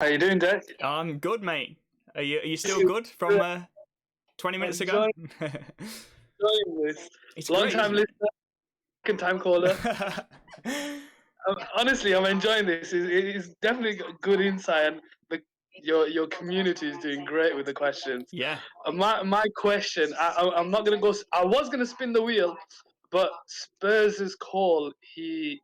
How you doing, Jack? I'm good, mate. Are you still good from 20 minutes ago? Enjoying this. It's Long great, time isn't listener, second time caller. it? Honestly, I'm enjoying this. It's definitely got good insight, and your community is doing great with the questions. Yeah. My question, I'm not gonna go. I was gonna spin the wheel, but Spurs' call he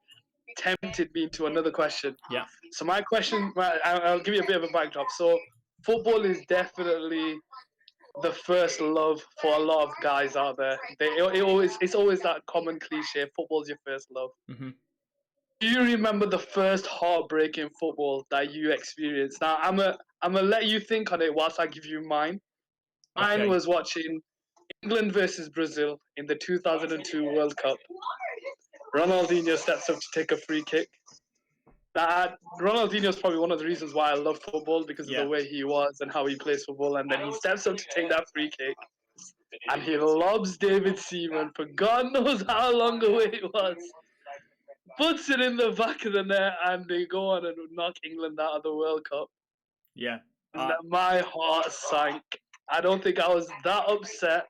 tempted me into another question. Yeah. So my question, I'll give you a bit of a backdrop. So football is definitely the first love for a lot of guys out there. It's always that common cliche. Football's your first love. hmm Do you remember the first heartbreak in football that you experienced? Now I'm gonna let you think on it whilst I give you mine. Mine Okay. was watching England versus Brazil in the 2002 World Cup. Ronaldinho steps up to take a free kick. Ronaldinho is probably one of the reasons why I love football, because of the Yeah. way he was and how he plays football. And then he steps up to take that free kick, and he lobs David Seaman for God knows how long away it was. Puts it in the back of the net, and they go on and knock England out of the World Cup. Yeah. And my heart sank. I don't think I was that upset.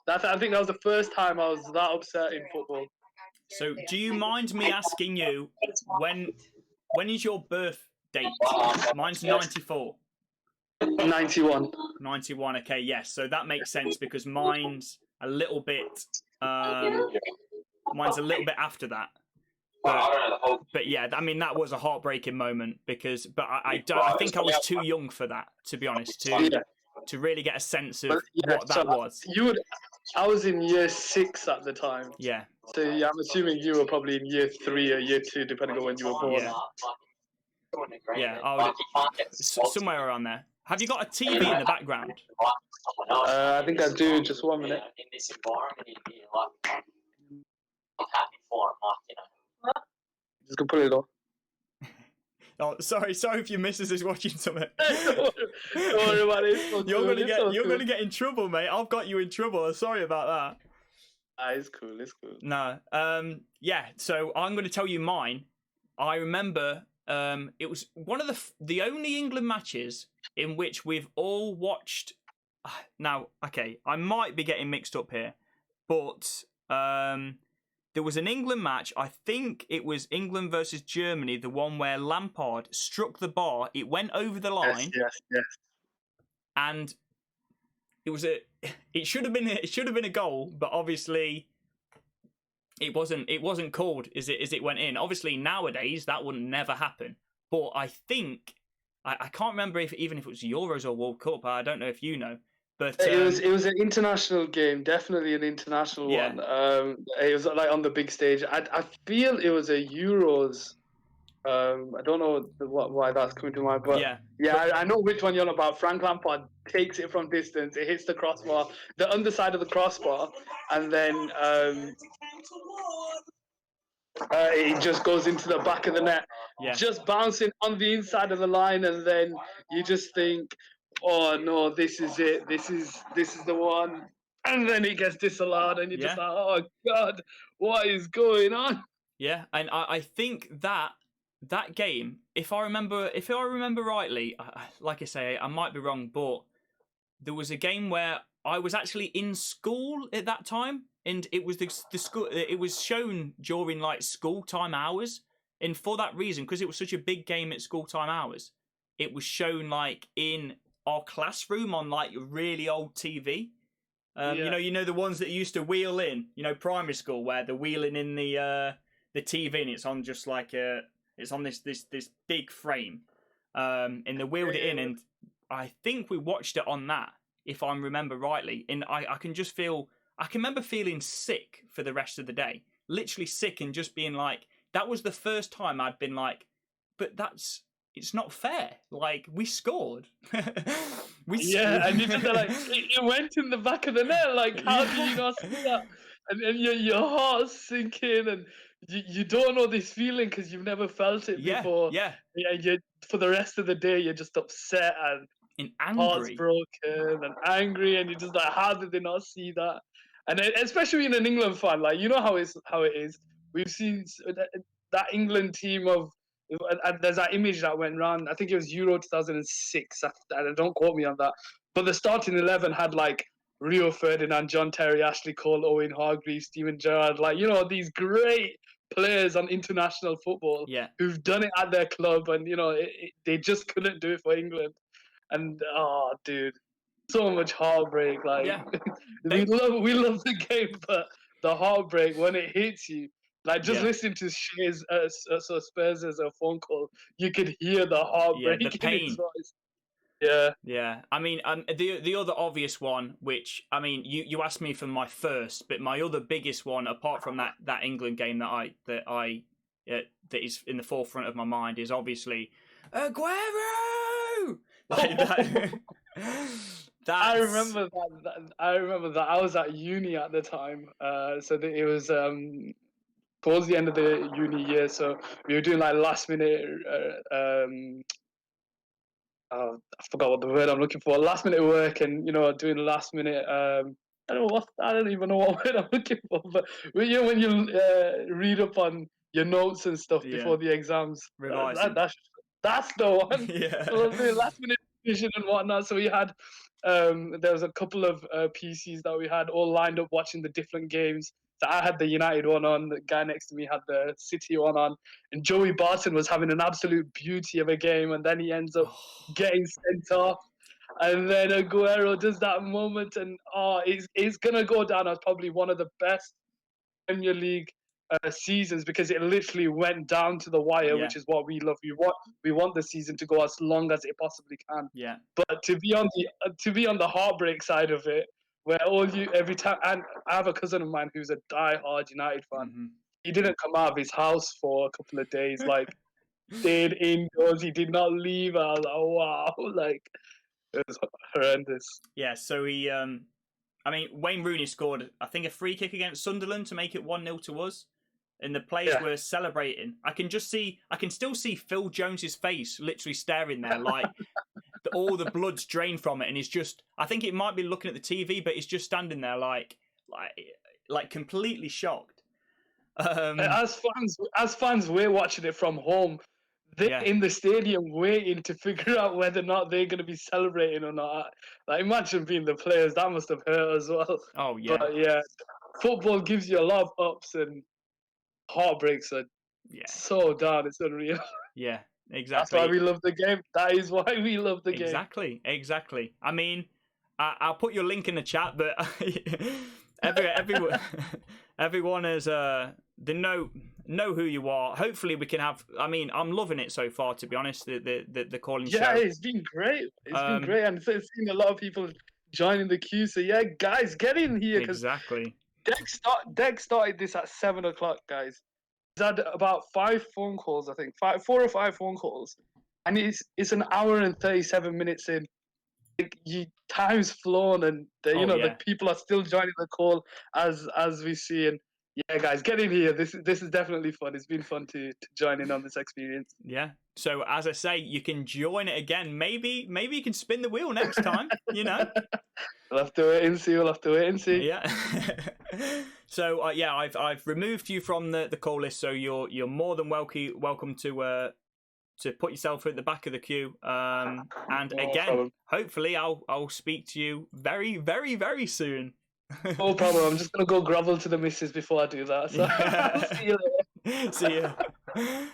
I think that was the first time I was that upset in football. So, do you mind me asking you when is your birth date? Mine's 94. 91. 91. Okay, yes. So that makes sense because mine's a little bit after that. But yeah, I mean that was a heartbreaking moment because, but I think I was too young for that, to be honest, to really get a sense of what that was. I was in year 6 at the time. Yeah. So yeah, I'm assuming you were probably in year 3 or year 2, depending on when you were born. Yeah. Somewhere around there. Have you got a TV in the background? I think I do. Just 1 minute. Just gonna put it on. Oh, sorry if your missus is watching something. Don't worry about it. You're gonna get in trouble, mate. I've got you in trouble. Sorry about that. It's cool. No. Yeah. So I'm gonna tell you mine. I remember. It was one of the only England matches in which we've all watched. Now, okay, I might be getting mixed up here, but there was an England match. I think it was England versus Germany, the one where Lampard struck the bar. It went over the line. Yes. And it should have been a goal, but obviously it wasn't called as it went in. Obviously nowadays that would never happen. But I think I can't remember if it was Euros or World Cup. I don't know if you know. But it was an international game, definitely an international one. It was like on the big stage. I feel it was a Euros. I don't know why that's coming to mind, but I know which one you're on about. Frank Lampard takes it from distance. It hits the crossbar, the underside of the crossbar, and then it just goes into the back of the net, just bouncing on the inside of the line, and then you just think, oh no, this is it. This is the one. And then it gets disallowed, and you're just like, oh God, what is going on? Yeah, and I think that game, if I remember rightly, like I say, I might be wrong, but there was a game where I was actually in school at that time, and it was the school. It was shown during like school time hours, and for that reason, because it was such a big game at school time hours, it was shown like in our classroom on like really old TV. You know the ones that used to wheel in, primary school where they're wheeling in the TV and it's on just like it's on this big frame, and they wheeled it in, and I think we watched it on that, if I remember rightly, and I can remember feeling sick for the rest of the day, literally sick, and just being like, that was the first time I'd been like, but it's not fair. Like, we scored. And you just like, it went in the back of the net. Like, how do you not see that? And your heart's sinking, and you don't know this feeling because you've never felt it before. You for the rest of the day, you're just upset and angry, heartbroken and angry, and you're just like, how did they not see that? And especially in an England fan, like, you know how it is. We've seen that England team of And there's that image that went around. I think it was Euro 2006. Don't quote me on that. But the starting 11 had like Rio Ferdinand, John Terry, Ashley Cole, Owen Hargreaves, Steven Gerrard. Like, you know, these great players on international football who've done it at their club, and you know, they just couldn't do it for England. And oh, dude, so much heartbreak. Like, we love the game, but the heartbreak when it hits you. Like, just listening to Shay's Spurs as a phone call, you could hear the heartbreak the pain. in his voice. Yeah. Yeah. I mean, the other obvious one, which, I mean, you asked me for my first, but my other biggest one, apart from that England game that is in the forefront of my mind, is obviously Aguero. Like that. I remember that. I was at uni at the time, so it was towards the end of the uni year. So we were doing like last minute. I forgot what the word I'm looking for. Last minute work, and you know, doing last minute. I don't even know what word I'm looking for. But when you read up on your notes and stuff before the exams, that's the one. Yeah. So I was doing last minute vision and whatnot. So we had there was a couple of PCs that we had all lined up watching the different games. So I had the United one on, the guy next to me had the City one on, and Joey Barton was having an absolute beauty of a game, and then he ends up getting sent off. And then Aguero does that moment, and it's going to go down as probably one of the best Premier League seasons, because it literally went down to the wire, which is what we love. We want the season to go as long as it possibly can. Yeah. But to be on the heartbreak side of it, where every time, and I have a cousin of mine who's a die-hard United fan. Mm-hmm. He didn't come out of his house for a couple of days, like stayed indoors. He did not leave. I was like, wow, like it was horrendous. Yeah. So he, I mean, Wayne Rooney scored, I think, a free kick against Sunderland to make it 1-0 to us. And the players were celebrating. I can still see Phil Jones's face literally staring there, like all the blood's drained from it, and he's just, I think it might be looking at the TV, but he's just standing there like completely shocked. As fans, we're watching it from home. They're in the stadium waiting to figure out whether or not they're going to be celebrating or not. Like, imagine being the players. That must have hurt as well. Oh, yeah. But yeah, football gives you a lot of ups, and heartbreaks are so down. It's unreal. Yeah, exactly. That's why we love the game. That is why we love the game. Exactly. I mean, I'll put your link in the chat, but everyone has they know who you are. Hopefully we can have, I mean, I'm loving it so far, to be honest, the calling show. Yeah, it's been great. It's been great, and seeing a lot of people joining the queue. So yeah, guys, get in here. Exactly. Deck started this at 7 o'clock, guys. He's had about 5 phone calls, I think. 4 or 5 phone calls. And it's an hour and 37 minutes in. Like, time's flown, and the people are still joining the call as we see. And yeah, guys, get in here. This is definitely fun. It's been fun to join in on this experience. Yeah. So as I say, you can join it again. Maybe you can spin the wheel next time. You know. We'll have to wait and see. Yeah. So I've removed you from the call list, so you're more than welcome to put yourself at the back of the queue. And again, hopefully I'll speak to you very, very, very soon. No problem. I'm just gonna go grovel to the missus before I do that. So I'll see you later. See you.